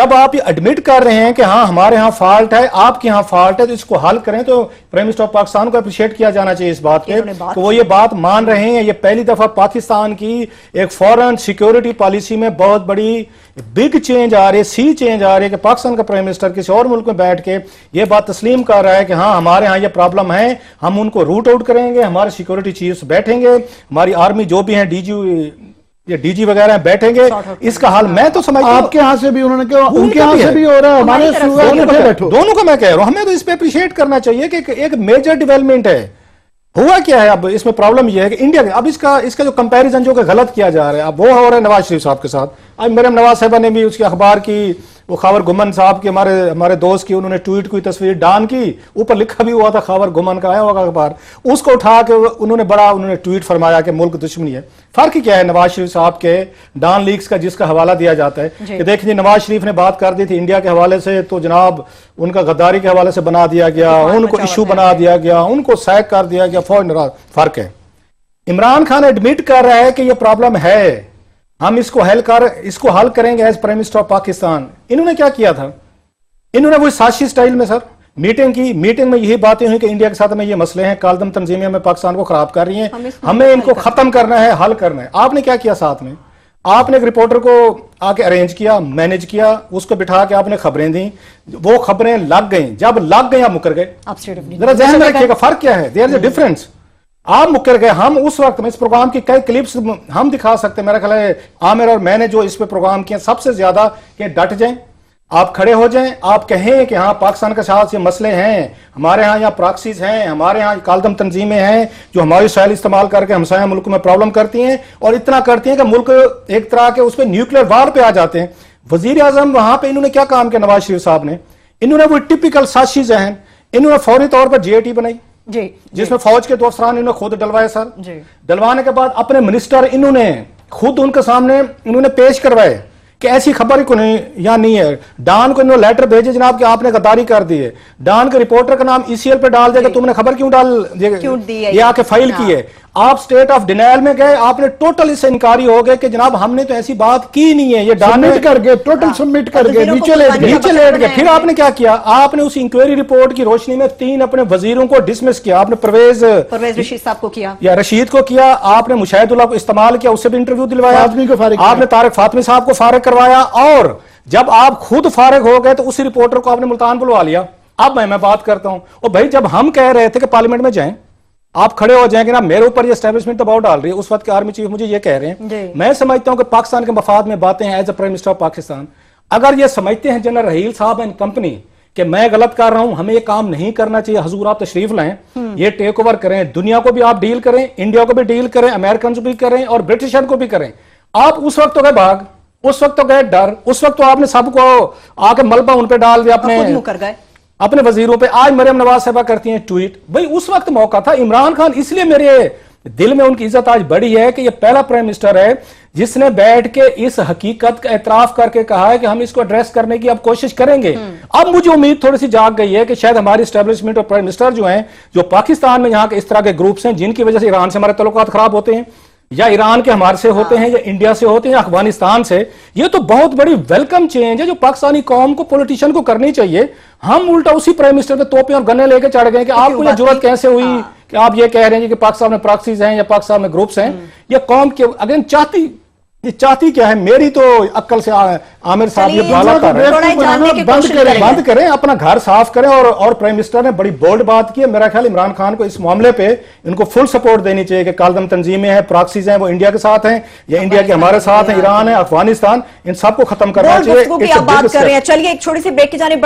जब आप ये एडमिट कर रहे हैं कि हाँ हमारे यहाँ फॉल्ट है, आपके यहाँ फॉल्ट है, तो इसको हल करें, तो प्राइम मिनिस्टर ऑफ पाकिस्तान को अप्रिशिएट किया जाना चाहिए इस बात पे तो वो ये बात मान रहे हैं। ये पहली दफा पाकिस्तान की एक फॉरेन सिक्योरिटी पॉलिसी में बहुत बड़ी बिग चेंज आ रही है, सी चेंज आ रही है कि पाकिस्तान का प्राइम मिनिस्टर किसी और मुल्क में बैठ के ये बात तस्लीम कर रहा है कि हाँ हमारे यहाँ ये प्रॉब्लम है, हम उनको रूट आउट करेंगे, हमारे सिक्योरिटी चीफ्स बैठेंगे, हमारी आर्मी जो भी है ये डीजी वगैरह बैठेंगे, इसका हाल मैं तो समझता हूं आपके यहाँ से भी उन्होंने कहा, उनके यहाँ से भी हो रहा है, हमारे दोनों का मैं कह रहा हूं, हमें तो इस पे अप्रिशिएट करना चाहिए कि एक मेजर डेवलपमेंट है। हुआ क्या है अब इसमें प्रॉब्लम यह है कि इंडिया अब इसका जो कंपैरिजन जो गलत किया जा रहा है अब वो हो रहा है नवाज शरीफ साहब के साथ। आज मरियम नवाज साहबा ने भी उसके अखबार की वो खावर गुमन साहब की हमारे दोस्त की उन्होंने ट्वीट की तस्वीर डान की, ऊपर लिखा भी हुआ था खावर गुमन का आया होगा अखबार, उसको उठा के उन्होंने ट्वीट फरमाया कि मुल्क दुश्मनी है। फर्क क्या है नवाज शरीफ साहब के डान लीक्स का जिसका हवाला दिया जाता है कि देखिए नवाज शरीफ ने बात कर दी थी इंडिया के हवाले से तो जनाब उनका गद्दारी के हवाले से बना दिया गया, उनको इशू बना दिया गया, उनको सैक कर दिया गया, फौरन फर्क है। इमरान खान एडमिट कर रहा है कि ये प्रॉब्लम है, हम इसको हल करेंगे as prime minister of Pakistan. इन्होंने क्या किया था, इन्होंने वो साजिशी स्टाइल में सर मीटिंग में यही बातें हुई कि इंडिया के साथ में ये मसले हैं, कालदम तंजीमें में पाकिस्तान को खराब कर रही हैं, हमें इनको खत्म करना है, हल करना है। आपने क्या किया साथ में, आपने एक रिपोर्टर को आके अरेंज किया, मैनेज किया, उसको बिठा के आपने खबरें दी, वो खबरें लग गई, जब लग गई आप मुकर गए। जरा ध्यान में रखिएगा फर्क क्या है, देयर इज अ डिफरेंस। आप मुकर गए, हम उस वक्त में इस प्रोग्राम की कई क्लिप्स हम दिखा सकते हैं, मेरा ख्याल है आमिर और मैंने जो इस पे प्रोग्राम किया सबसे ज्यादा कि डट जाएं, आप खड़े हो जाएं, आप कहें कि हाँ पाकिस्तान के साथ ये मसले हैं, हमारे यहाँ प्रॉक्सीज हैं, हमारे यहाँ कालदम तंजीमें हैं जो हमारी शैल इस्तेमाल करके हमसाया मुल्क में प्रॉब्लम करती हैं और इतना करती हैं कि मुल्क एक तरह के उस पर न्यूक्लियर वार पे आ जाते हैं। वजीर आजम वहां पर इन्होंने क्या काम किया नवाज शरीफ साहब ने, इन्होंने वो टिपिकल साजिशी जहन, इन्होंने फौरी तौर पर JAT बनाई जिसमें फौज के 2 अफसरान इन्होंने खुद डलवाए सर, डलवाने के बाद अपने मिनिस्टर इन्होंने खुद उनके सामने इन्होंने पेश करवाए कि ऐसी खबर को नहीं है। डान को इन्होंने लेटर भेजे जनाब कि आपने गद्दारी कर दी है, डान के रिपोर्टर का नाम ECL पे डाल देगा, तुमने खबर क्यों दी ये आके फाइल की है। आप स्टेट ऑफ डिनायल में गए, आपने टोटल इससे इनकारी हो गए कि जनाब हमने तो ऐसी बात की नहीं है, ये डान कर गए, टोटल सबमिट कर गए, नीचे लेट गए। फिर आपने क्या किया, आपने उस इंक्वायरी रिपोर्ट की रोशनी में 3 अपने वजीरों को डिसमिस किया, आपने परवेज रशीद साहब को किया या रशीद को किया, आपने मुशाहिदुल्लाह को इस्तेमाल किया, उससे भी इंटरव्यू दिलवाया, आपने तारिक फातमी साहब को फारिग करवाया, और जब आप खुद फारिग हो गए तो उसी रिपोर्टर को आपने मुल्तान बुलवा लिया। अब मैं बात करता हूं, और भाई जब हम कह रहे थे कि पार्लियामेंट में जाएं, आप खड़े हो जाएंगे ना, मेरे ऊपर ये एस्टेब्लिशमेंट दबाव डाल रही है, उस वक्त के आर्मी चीफ मुझे ये कह रहे हैं, मैं समझता हूं कि पाकिस्तान के मफाद में बातें हैं as a prime minister of Pakistan. अगर ये समझते हैं जनरल रहील साहब एंड कंपनी कि मैं गलत कर रहा हूं, हमें ये काम नहीं करना चाहिए, हजूर आप तशरीफ लाएं, ये टेक ओवर करें, दुनिया को भी आप डील करें, इंडिया को भी डील करें, अमेरिकन को भी करें और ब्रिटिशर को भी करें। आप उस वक्त तो गए भाग, उस वक्त तो गए डर, उस वक्त तो आपने सबको आके मलबा उन पे डाल दिया, अपने वजीरों पे। आज मरियम नवाज साहबा करती हैं ट्वीट, भाई उस वक्त मौका था। इमरान खान, इसलिए मेरे दिल में उनकी इज्जत आज बढ़ी है कि ये पहला प्राइम मिनिस्टर है जिसने बैठ के इस हकीकत का एतराफ करके कहा है कि हम इसको एड्रेस करने की अब कोशिश करेंगे। अब मुझे उम्मीद थोड़ी सी जाग गई है कि शायद हमारी एस्टेब्लिशमेंट और प्राइम मिनिस्टर जो हैं, जो पाकिस्तान में यहाँ के इस तरह के ग्रुप्स हैं जिनकी वजह से ईरान से हमारे तल्लुकात खराब होते हैं, या ईरान के हमारे से होते हैं, या इंडिया से होते हैं, या अफगानिस्तान से, ये तो बहुत बड़ी वेलकम चेंज है जो पाकिस्तानी कौम को, पॉलिटिशियन को करनी चाहिए। हम उल्टा उसी प्राइम मिनिस्टर पे तोपे और गन्ने लेके चढ़ गए कि आपको ये जरूरत कैसे हुई कि आप ये कह रहे हैं कि पाकिस्तान में प्रॉक्सीज हैं या पाकिस्तान में ग्रुप्स हैं। ये कौम के अगेन चाहती क्या है, मेरी तो अक्ल से आमिर साहब ये बाला कर रहे हैं, बंद करें, अपना घर साफ करें। और प्राइम मिनिस्टर ने बड़ी बोल्ड बात की है, मेरा ख्याल इमरान खान को इस मामले पे इनको फुल सपोर्ट देनी चाहिए कि कालदम तंजीमें हैं, प्रॉक्सीज हैं, वो इंडिया के साथ हैं या इंडिया के हमारे साथ हैं, ईरान है, अफगानिस्तान, इन सबको खत्म करना चाहिए। चलिए एक छोटी सी ब्रेक की जाने